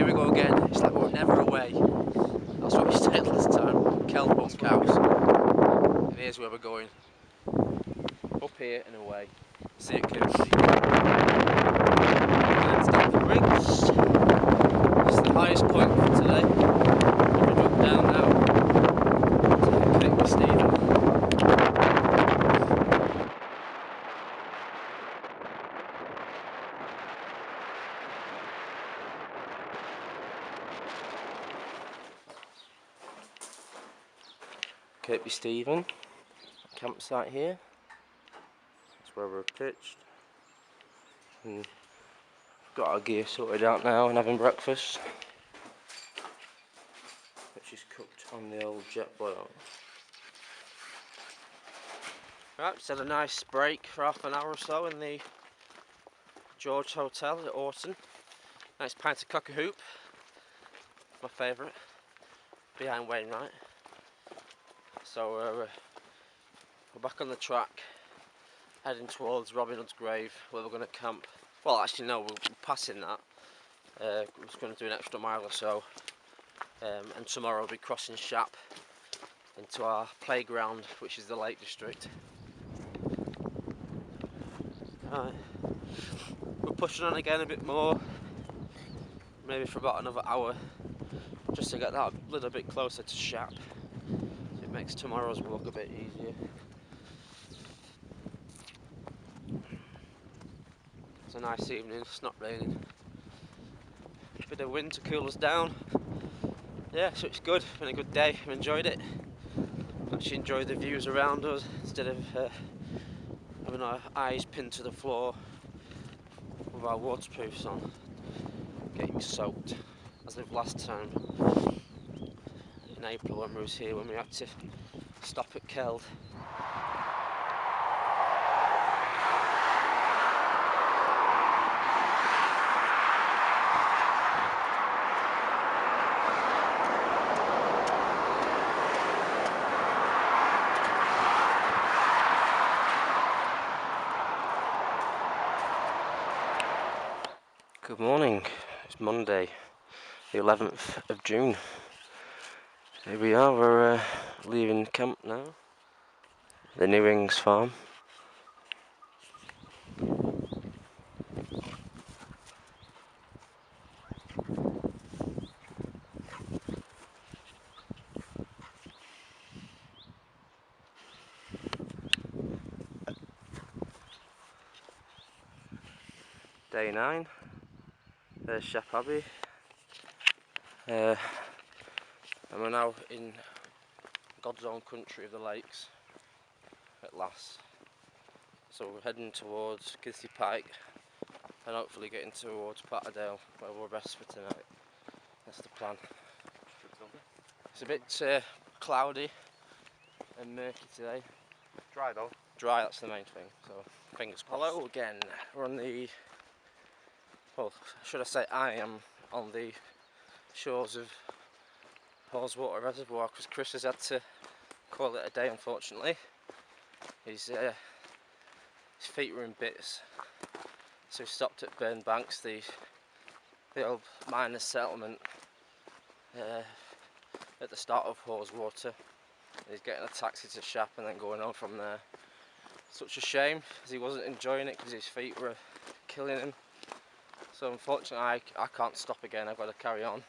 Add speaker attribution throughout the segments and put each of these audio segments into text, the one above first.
Speaker 1: we go again. It's like we're never away. That's what we said last time. Keld Bunkhouse. And here's where we're going. Up here and away. See you, kids. Let's down the bridge. This is the highest point for today. We're drop down now to Cape Stephen. Cape Stephen, campsite here. That's where we're pitched. And got our gear sorted out now and having breakfast, which is cooked on the old jet boil. Right, just had a nice break for half an hour or so in the George Hotel at Orton. Nice pint of cock-a-hoop, my favourite, behind Wainwright. So we're back on the track, heading towards Robin Hood's grave, where we're going to camp. Well, actually no, we're passing that. We're just going to do an extra mile or so, and tomorrow we'll be crossing Shap into our playground, which is the Lake District. Right. We're pushing on again a bit more, maybe for about another hour, just to get that a little bit closer to Shap. It makes tomorrow's walk a bit easier. It's a nice evening, it's not raining. Bit of wind to cool us down. Yeah, so it's good, been a good day, I've enjoyed it. Actually enjoyed the views around us instead of having our eyes pinned to the floor with our waterproofs on, getting soaked, as if last time in April when we was here, when we had to stop at Keld. Good morning, it's Monday, the 11th of June. Here we are, we're leaving camp now, the Newings farm. Day 9, there's Shap Abbey, and we're now in God's own country of the lakes, at last. So we're heading towards Kitsy Pike, and hopefully getting towards Patterdale, where we're best for tonight. That's the plan. It's a bit cloudy and murky today.
Speaker 2: Dry though.
Speaker 1: Dry, that's the main thing, so fingers crossed. Hello again, we're on the, well, should I say I am on the shores of Haweswater Reservoir, because Chris has had to call it a day, unfortunately. His feet were in bits, so he stopped at Burn Banks, the old miners' settlement at the start of Haweswater. He's getting a taxi to Shap and then going on from there. Such a shame, as he wasn't enjoying it because his feet were killing him. So unfortunately I can't stop again, I've got to carry on.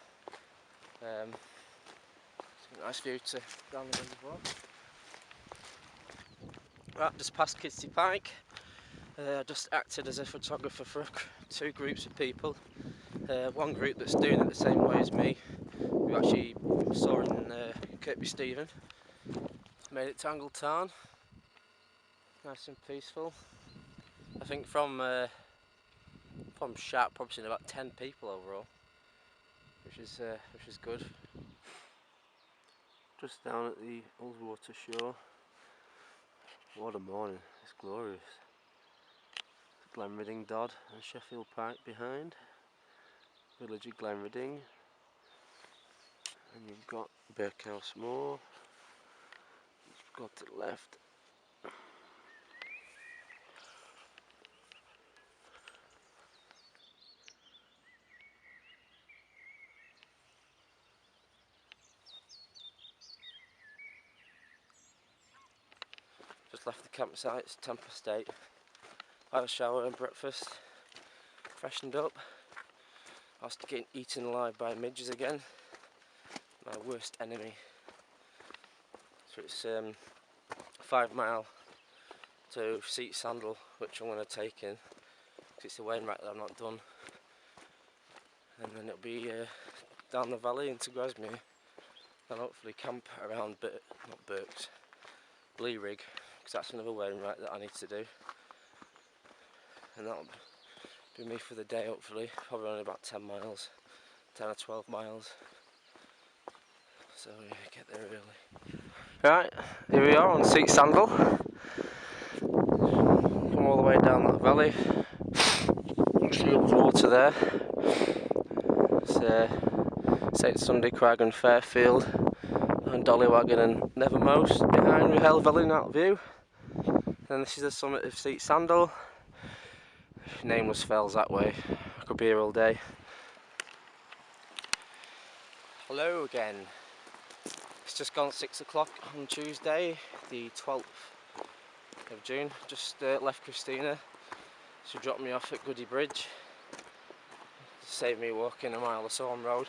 Speaker 1: Nice view to down the reservoir. Right, just past Kitsy Pike. I just acted as a photographer for 2 groups of people. One group that's doing it the same way as me, who actually saw in Cape Stephen. Made it to Angletarn. Nice and peaceful. I think from Shap probably seen about 10 people overall, which is good. Just down at the Ullswater shore. What a morning! It's glorious. Glenridding Dodd and Sheffield Pike behind. Village of Glenridding, and you've got Birkhouse Moor. You've got to the left. left the campsite, it's 10:08. Had a shower and breakfast, freshened up. I was getting eaten alive by midges again, my worst enemy. So it's 5 mile to Sandal, which I'm going to take in, because it's the Wainwright that I've not done. And then it'll be down the valley into Grasmere, and hopefully camp around not Burks, Bleerig, because that's another Wainwright that I need to do. And that'll be me for the day, hopefully. Probably only about 10 miles, 10 or 12 miles. So yeah, get there early. Right, here we are on Sandal. Come all the way down that valley. See up the water there. It's St Sunday, Crag and Fairfield, and Dollywagon and Nevermost behind with Hell Valley in that view. And this is the summit of Sandal. Nameless fells that way. I could be here all day. Hello again. It's just gone 6 o'clock on Tuesday, the 12th of June. Just left Christina. She dropped me off at Goody Bridge. Saved me walking a mile or so on road.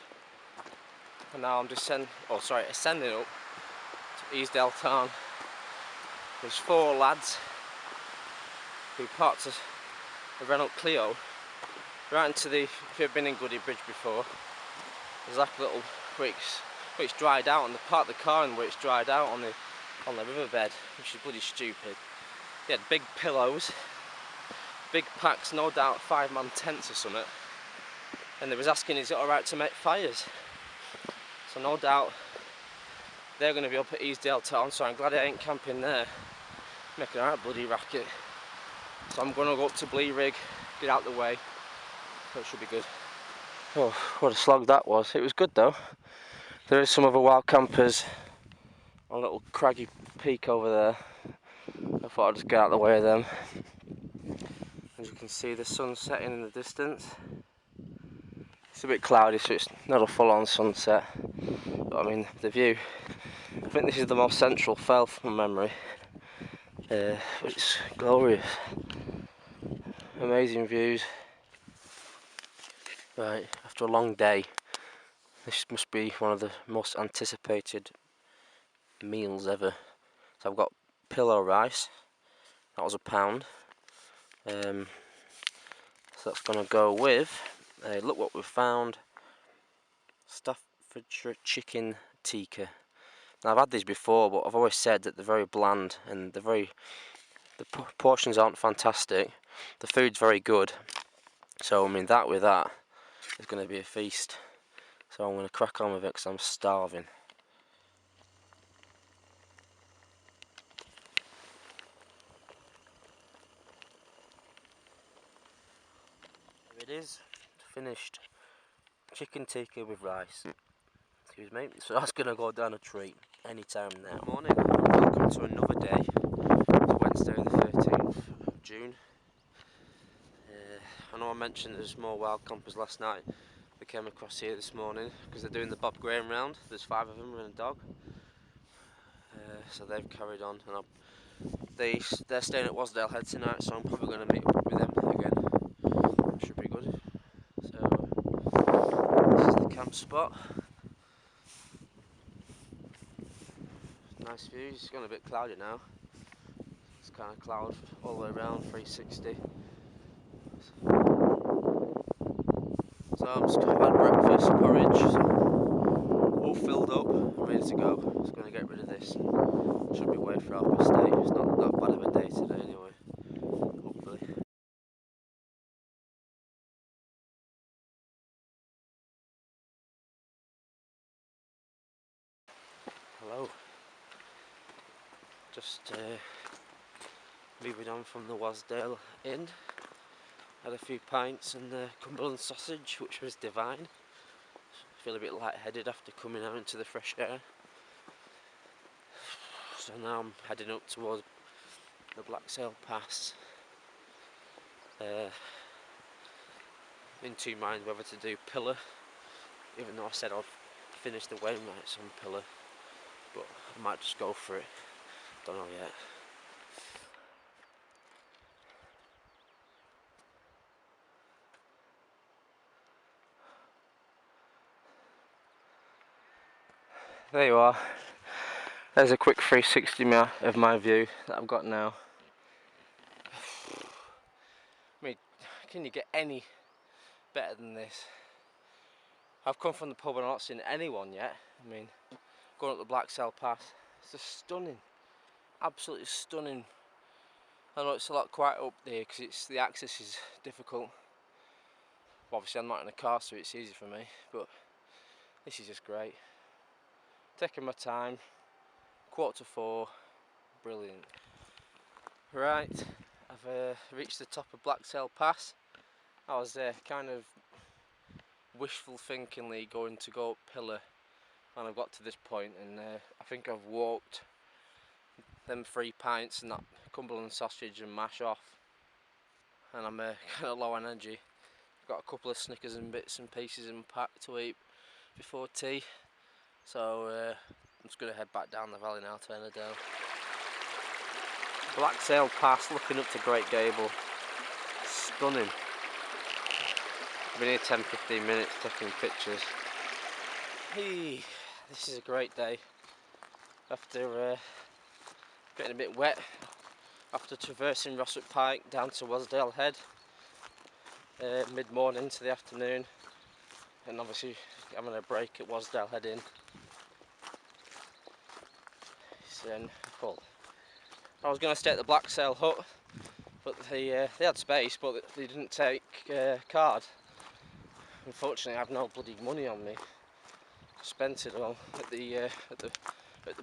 Speaker 1: And now I'm ascending up to Wasdale town. There's 4 lads who parked a Renault Clio right into the, if you've been in Goody Bridge before, there's like a little where it's dried out, and they parked the car in where it's dried out on the riverbed, which is bloody stupid. They had big pillows, big packs, no doubt 5-man tents or something, and they was asking, is it alright to make fires? So no doubt they're going to be up at Wasdale town, so I'm glad I ain't camping there, making a right bloody racket. So I'm going to go up to Bleerig, get out the way, so it should be good. Oh, what a slog that was. It was good though. There is some other wild campers on a little craggy peak over there. I thought I'd just get out of the way of them. As you can see, the sun's setting in the distance. It's a bit cloudy, so it's not a full-on sunset. But I mean, the view, I think this is the most central fell from memory. It's glorious. Amazing views. Right, after a long day, this must be one of the most anticipated meals ever. So I've got pillow rice, that was £1. So that's going to go with, look what we've found, Staffordshire chicken tikka. Now I've had these before, but I've always said that they're very bland and the portions aren't fantastic. The food's very good, so I mean that with that is going to be a feast. So I'm going to crack on with it because I'm starving. There it is, finished chicken tikka with rice. Excuse me. So that's going to go down a treat anytime now. Good morning, welcome to another day. It's Wednesday the 13th of June. I know I mentioned there's more wild campers last night. They came across here this morning because they're doing the Bob Graham round. There's 5 of them and a dog. So they've carried on, and they're staying at Wasdale Head tonight, so I'm probably going to meet up with them again. Should be good. So this is the camp spot. Nice views. It's gone a bit cloudy now. It's kind of cloud all the way around, 360. So I'm just going to have breakfast, porridge, so all filled up, ready to go. Just going to get rid of this. Should be away for 8:30. It's not that bad of a day today anyway, hopefully. Hello. Just moving on from the Wasdale Inn. Had a few pints and Cumberland sausage, which was divine. Feel a bit lightheaded after coming out into the fresh air. So now I'm heading up towards the Blacksail Pass. In 2 minds whether to do Pillar, even though I said I'd finish the Wainwrights on Pillar, but I might just go for it. Don't know yet. There you are. There's a quick 360 of my view that I've got now. I mean, can you get any better than this? I've come from the pub and I've not seen anyone yet. I mean, going up the Wasdale Pass, it's just stunning, absolutely stunning. I know it's a lot quieter up there because the access is difficult. Obviously I'm not in a car, so it's easy for me, but this is just great. Taking my time, 3:45, brilliant. Right, I've reached the top of Wasdale Pass. I was kind of wishful thinkingly going to go up Pillar, and I've got to this point, and I think I've walked them 3 pints and that Cumberland sausage and mash off, and I'm kind of low on energy. I've got a couple of Snickers and bits and pieces in my pack to eat before tea, so I'm just going to head back down the valley now to Ennerdale. Wasdale Pass, looking up to Great Gable, stunning. I've been here 10-15 minutes taking pictures. Hey, this is a great day. After getting a bit wet, after traversing Rossett Pike down to Wasdale Head, mid-morning to the afternoon, and obviously having a break at Wasdale Head Inn. It's full. I was going to stay at the Wasdale Hut, but they had space, but they didn't take card. Unfortunately, I have no bloody money on me. Spent it all at the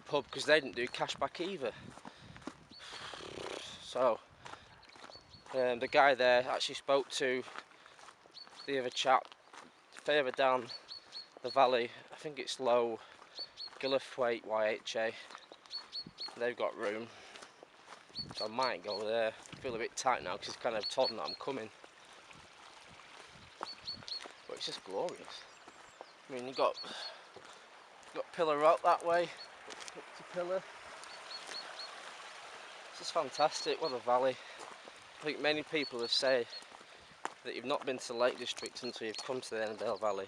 Speaker 1: pub because they didn't do cash back either. So the guy there actually spoke to the other chap further down the valley. I think it's Low Gillifthwaite YHA. They've got room, so I might go there. I feel a bit tight now because he's kind of told me that I'm coming. But it's just glorious. I mean, you've got Pillar Rock that way, up to Pillar. It's just fantastic. What a valley. I think many people have said that you've not been to the Lake District until you've come to the Ennerdale Valley.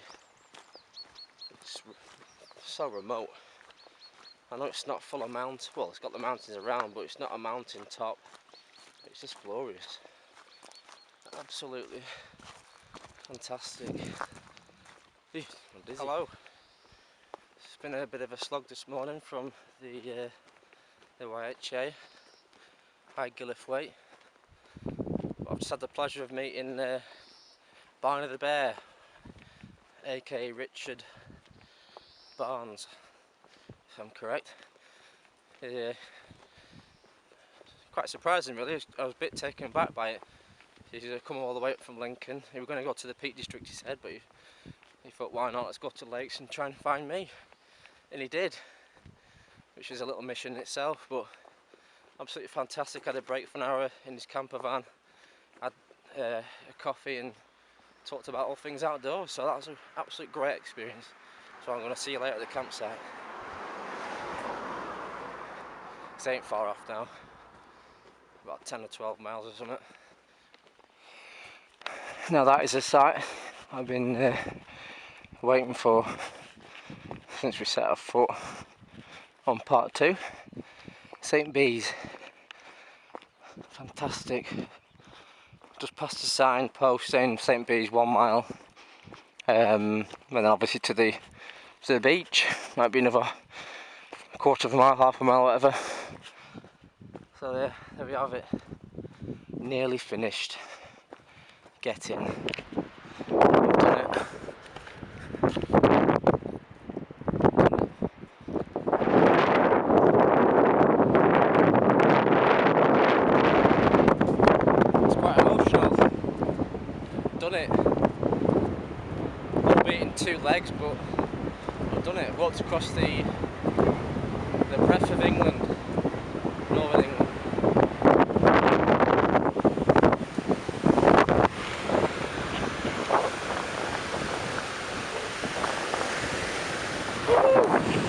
Speaker 1: It's so remote. I know it's not full of mountains. Well, it's got the mountains around, but it's not a mountain top. It's just glorious. Absolutely fantastic. Ew, I'm dizzy. Hello. It's been a bit of a slog this morning from the YHA, High Gillifthwaite. I've just had the pleasure of meeting Barney the Bear, aka Richard Barnes, if I'm correct. Quite surprising really. I was a bit taken aback by it. He's come all the way up from Lincoln. He was going to go to the Peak District, he said, but he thought, why not, let's go to the lakes and try and find me. And he did, which is a little mission in itself, but absolutely fantastic. Had a break for an hour in his camper van, had a coffee and talked about all things outdoors, so that was an absolute great experience. So I'm going to see you later at the campsite. This ain't far off now, about 10 or 12 miles or something. Now that is a site I've been waiting for since we set our foot on part 2. St. Bees. Fantastic. Just past the signpost saying St. Bees 1 mile. And then obviously to the beach. Might be another quarter of a mile, half a mile, whatever. So yeah, there we have it. Nearly finished. Get in. We've done it. It's quite emotional. Done it. Albeit in 2 legs, but I've done it. Walked across the breadth of England, Northern England. Woo!